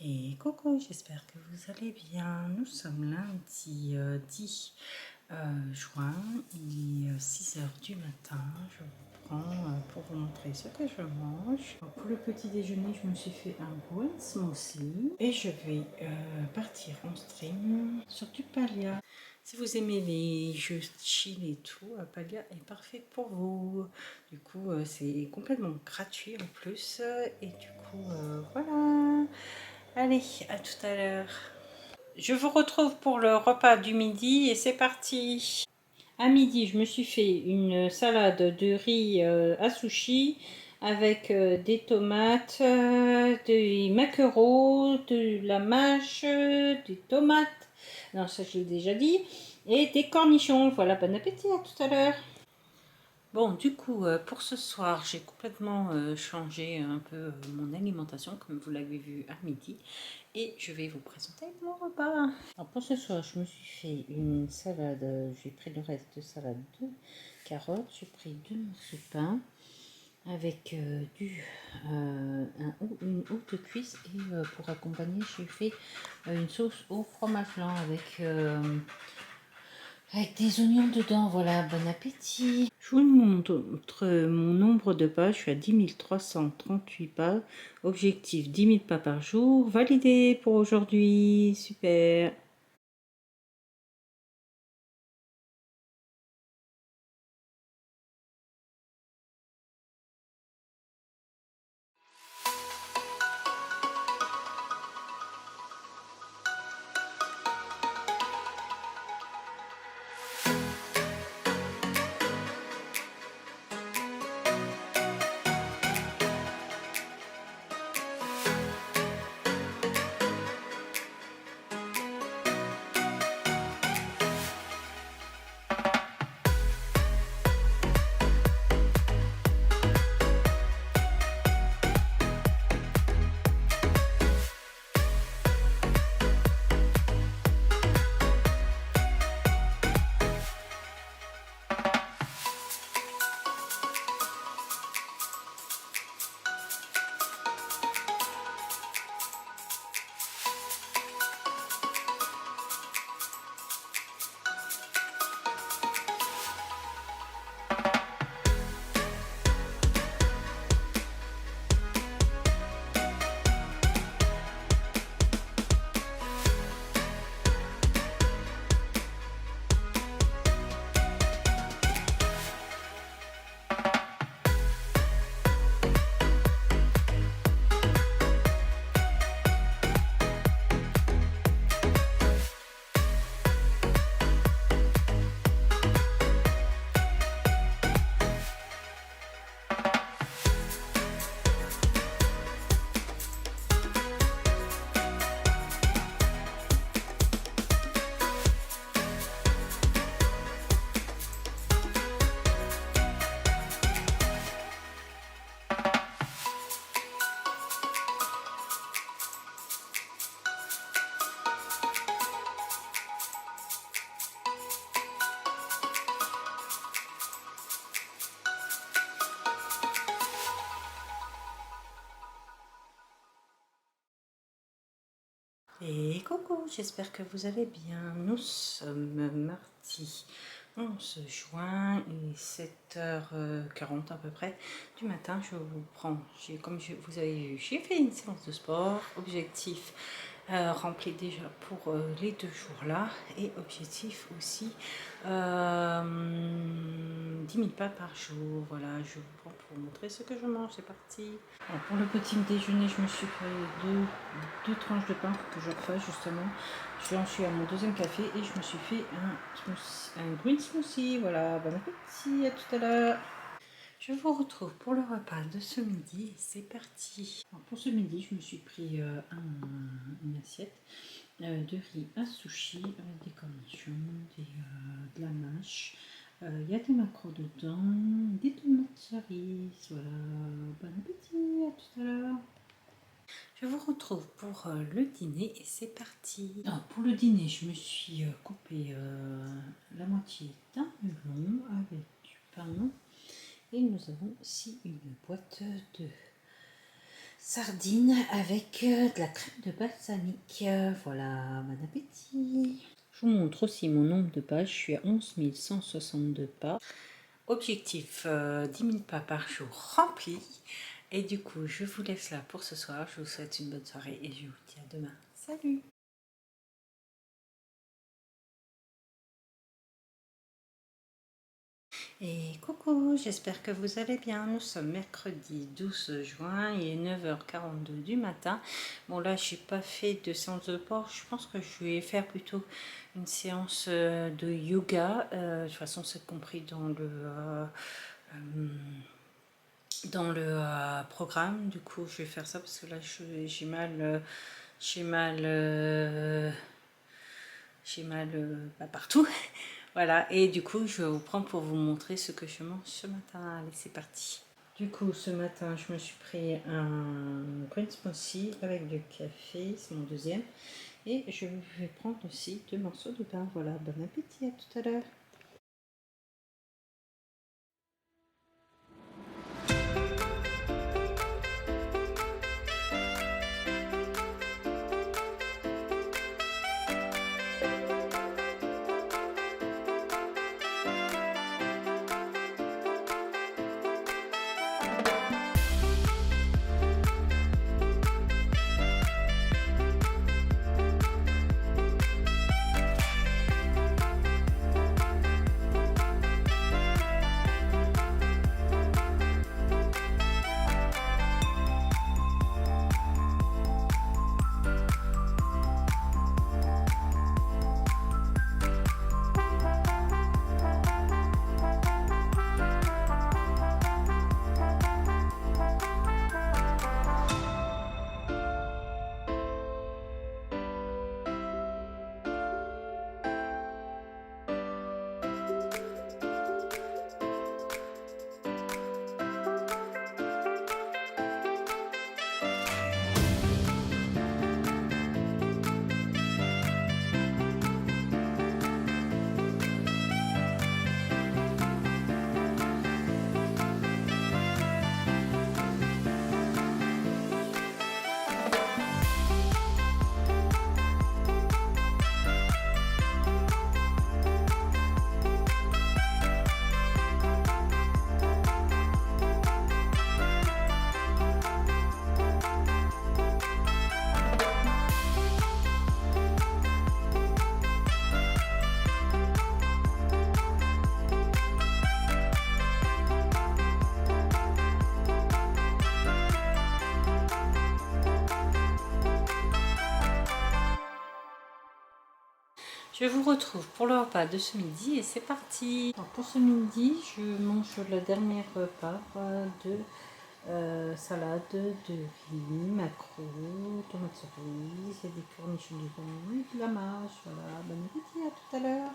Et coucou, j'espère que vous allez bien. Nous sommes lundi 10 juin, il est 6 heures du matin. Je vous prends pour vous montrer ce que je mange. Alors, pour le petit déjeuner, je me suis fait un green smoothie et je vais partir en stream sur du Palia. Si vous aimez les jeux chill et tout, Palia est parfait pour vous. Du coup, c'est complètement gratuit en plus. Et du coup, voilà. Allez, à tout à l'heure. Je vous retrouve pour le repas du midi et c'est parti. À midi, je me suis fait une salade de riz à sushi avec des tomates, des maquereaux, de la mâche, des tomates, non ça je l'ai déjà dit, et des cornichons. Voilà, bon appétit, à tout à l'heure. Bon, du coup, pour ce soir, j'ai complètement changé un peu mon alimentation, comme vous l'avez vu à midi. Et je vais vous présenter mon repas. Alors pour ce soir, je me suis fait une salade. J'ai pris le reste de salade de carottes. J'ai pris 2 morceaux de pain avec une haute cuisse. Et pour accompagner, j'ai fait une sauce au fromage blanc avec des oignons dedans. Voilà, bon appétit. Je vous montre mon nombre de pas. Je suis à 10 338 pas. Objectif 10 000 pas par jour. Validé pour aujourd'hui. Super. Et coucou, j'espère que vous allez bien. Nous sommes mardi 11 juin, il est 7h40 à peu près du matin. Je vous prends, comme vous avez vu, j'ai fait une séance de sport. Objectif rempli déjà pour les 2 jours là. Et objectif aussi 10 000 pas par jour. Voilà, je vous prends pour vous montrer ce que je mange. C'est parti. Alors pour le petit déjeuner, je me suis fait deux tranches de pain pour que je refasse justement. J'en suis à mon deuxième café et je me suis fait un green smoothie. Voilà, bon appétit, à tout à l'heure. Je vous retrouve pour le repas de ce midi. C'est parti. Alors pour ce midi, je me suis pris une assiette de riz à sushi avec des cornichons, de la mâche. Il y a des maquereaux dedans, des tomates cerises. Voilà, bon appétit, à tout à l'heure. Je vous retrouve pour le dîner et c'est parti. Alors, pour le dîner, je me suis coupé la moitié d'un melon avec du pain. Et nous avons ici une boîte de sardines avec de la crème de balsamique. Voilà, bon appétit. Je vous montre aussi mon nombre de pas. Je suis à 11 162 pas. Objectif 10 000 pas par jour rempli. Et du coup, je vous laisse là pour ce soir. Je vous souhaite une bonne soirée et je vous dis à demain. Salut! Et coucou, j'espère que vous allez bien. Nous sommes mercredi 12 juin, il est 9h42 du matin. Bon là, j'ai pas fait de séance de sport. Je pense que je vais faire plutôt une séance de yoga. De toute façon, c'est compris dans le programme. Du coup, je vais faire ça parce que là, j'ai mal, partout. Voilà, et du coup, je vais vous prendre pour vous montrer ce que je mange ce matin. Allez, c'est parti. Du coup, ce matin, je me suis pris un green smoothie avec du café, c'est mon deuxième. Et je vais prendre aussi 2 morceaux de pain. Voilà, bon appétit, à tout à l'heure. Je vous retrouve pour le repas de ce midi et c'est parti. Alors pour ce midi, je mange le dernier repas de salade de riz, maquereau, tomates cerises, et des cornichons dedans et de la mâche. Voilà, bon appétit, à tout à l'heure.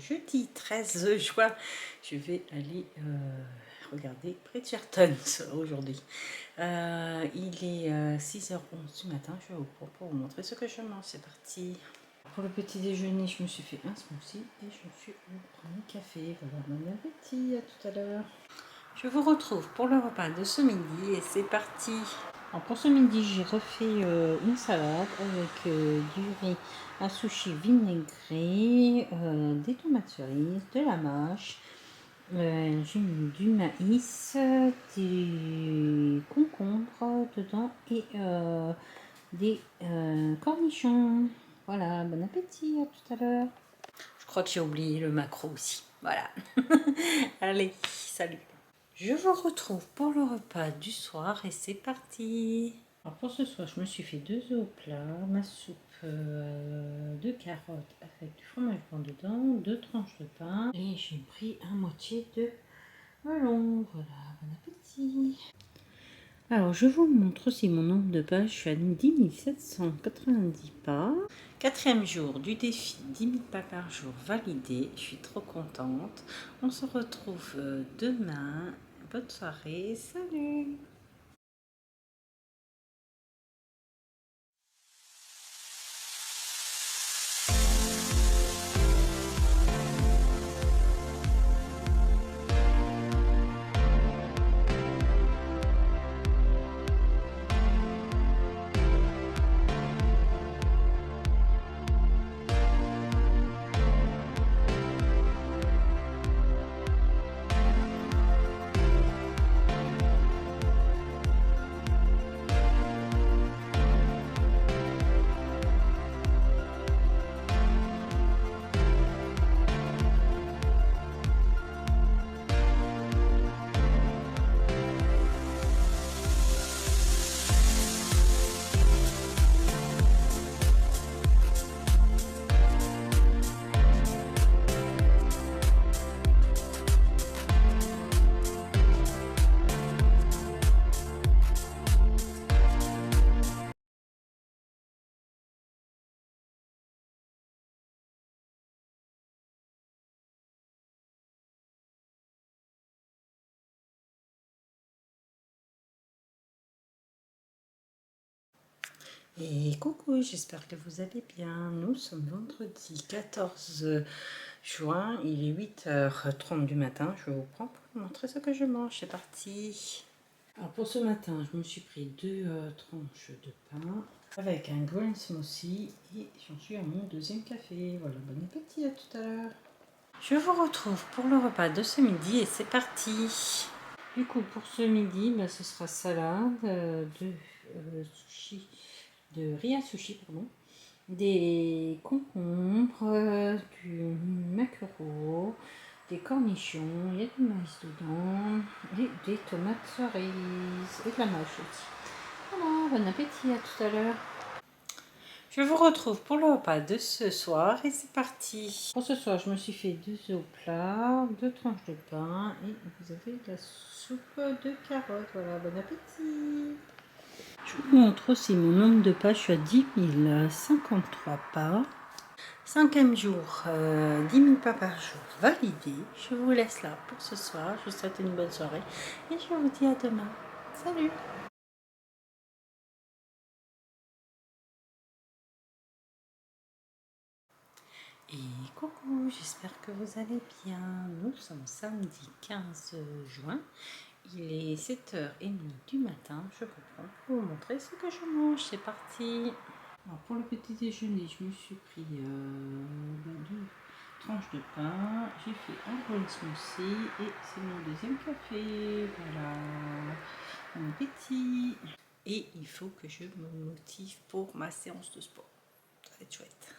Jeudi 13 juin, je vais aller regarder Bridgerton aujourd'hui. Il est 6h11 du matin, je vais vous montrer ce que je mange, c'est parti. Pour le petit déjeuner, je me suis fait un smoothie et je me suis pris un café. Voilà, bon appétit, à tout à l'heure. Je vous retrouve pour le repas de ce midi et c'est parti. Alors pour ce midi, j'ai refait une salade avec du riz, un sushi vinaigré, des tomates cerises, de la mâche, J'ai mis du maïs, des concombres dedans et des cornichons. Voilà, bon appétit, à tout à l'heure. Je crois que j'ai oublié le maquereau aussi. Voilà. Allez, salut. Je vous retrouve pour le repas du soir et c'est parti. Alors pour ce soir, je me suis fait 2 œufs au plat, ma soupe de carottes avec du fromage blanc dedans, 2 tranches de pain et j'ai pris un moitié de melon. Voilà, bon appétit. Alors je vous montre aussi mon nombre de pas. Je suis à 10 790 pas. 4e jour du défi 10 000 pas par jour validé. Je suis trop contente. On se retrouve demain. Bonne soirée. Salut. Et coucou, j'espère que vous allez bien. Nous sommes vendredi 14 juin, il est 8h30 du matin. Je vous prends pour vous montrer ce que je mange. C'est parti. Alors pour ce matin, je me suis pris 2 tranches de pain avec un green smoothie et j'en suis à mon 2e café. Voilà, bon appétit, à tout à l'heure. Je vous retrouve pour le repas de ce midi et c'est parti. Du coup, pour ce midi, ce sera salade de sushi, de ria sushi, pardon, des concombres, du maquereau, des cornichons, il y a du maïs dedans, et des tomates cerises, et de la mâche aussi. Voilà, bon appétit, à tout à l'heure. Je vous retrouve pour le repas de ce soir et c'est parti. Pour ce soir, je me suis fait 2 œufs au plat, 2 tranches de pain et vous avez de la soupe de carottes. Voilà, bon appétit. Je vous montre aussi mon nombre de pas. Je suis à 10 053 pas. 5e jour, 10 000 pas par jour validé. Je vous laisse là pour ce soir. Je vous souhaite une bonne soirée et je vous dis à demain. Salut! Et coucou, j'espère que vous allez bien. Nous sommes samedi 15 juin. Il est 7h30 du matin. Je reprends pour vous montrer ce que je mange. C'est parti. Alors pour le petit déjeuner, je me suis pris 2 tranches de pain. J'ai fait un green smoothie et c'est mon 2e café. Voilà. Bon appétit. Et il faut que je me motive pour ma séance de sport. Ça va être chouette.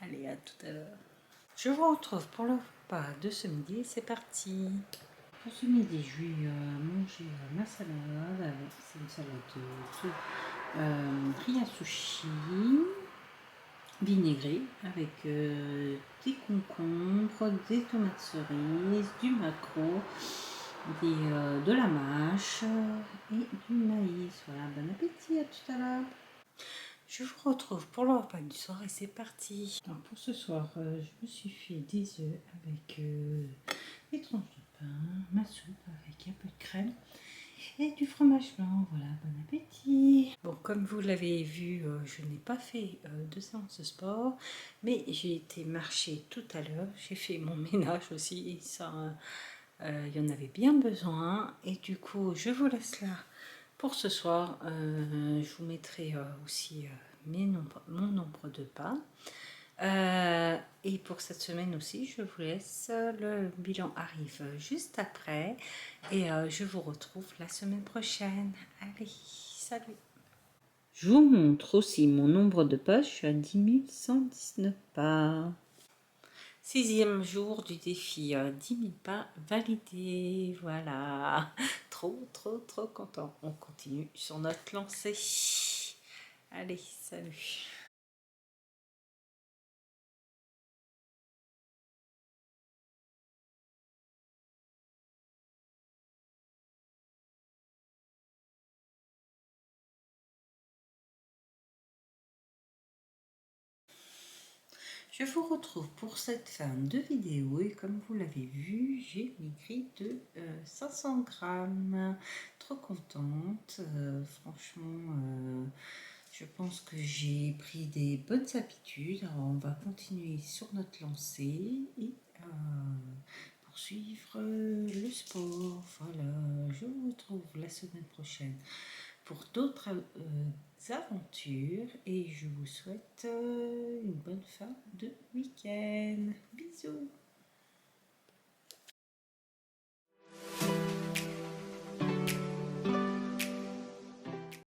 Allez, à tout à l'heure. Je vous retrouve pour le repas de ce midi. C'est parti. Pour ce midi, je vais manger ma salade. C'est une salade de ria sushi vinaigrée avec des concombres, des tomates cerises, du maquereau, de la mâche et du maïs. Voilà, bon appétit, à tout à l'heure. Je vous retrouve pour le repas du soir et c'est parti. Alors pour ce soir, je me suis fait des œufs avec des tranches de pain, ma soupe avec un peu de crème et du fromage blanc. Voilà, bon appétit. Bon, comme vous l'avez vu, je n'ai pas fait de séance de sport, mais j'ai été marcher tout à l'heure. J'ai fait mon ménage aussi et ça, il y en avait bien besoin. Et du coup, je vous laisse là. Pour ce soir, je vous mettrai aussi mon nombre de pas. Et pour cette semaine aussi, je vous laisse. Le bilan arrive juste après. Et je vous retrouve la semaine prochaine. Allez, salut. Je vous montre aussi mon nombre de pas. Je suis à 10 119 pas. 6e jour du défi, 10 000 pas validés. Voilà. Trop, trop, trop content. On continue sur notre lancée. Allez, salut. Je vous retrouve pour cette fin de vidéo et comme vous l'avez vu, j'ai maigri de 500 grammes. Trop contente, franchement, je pense que j'ai pris des bonnes habitudes. Alors, on va continuer sur notre lancée et poursuivre le sport. Voilà, je vous retrouve la semaine prochaine pour d'autres aventures et je vous souhaite une bonne fin de week-end. Bisous.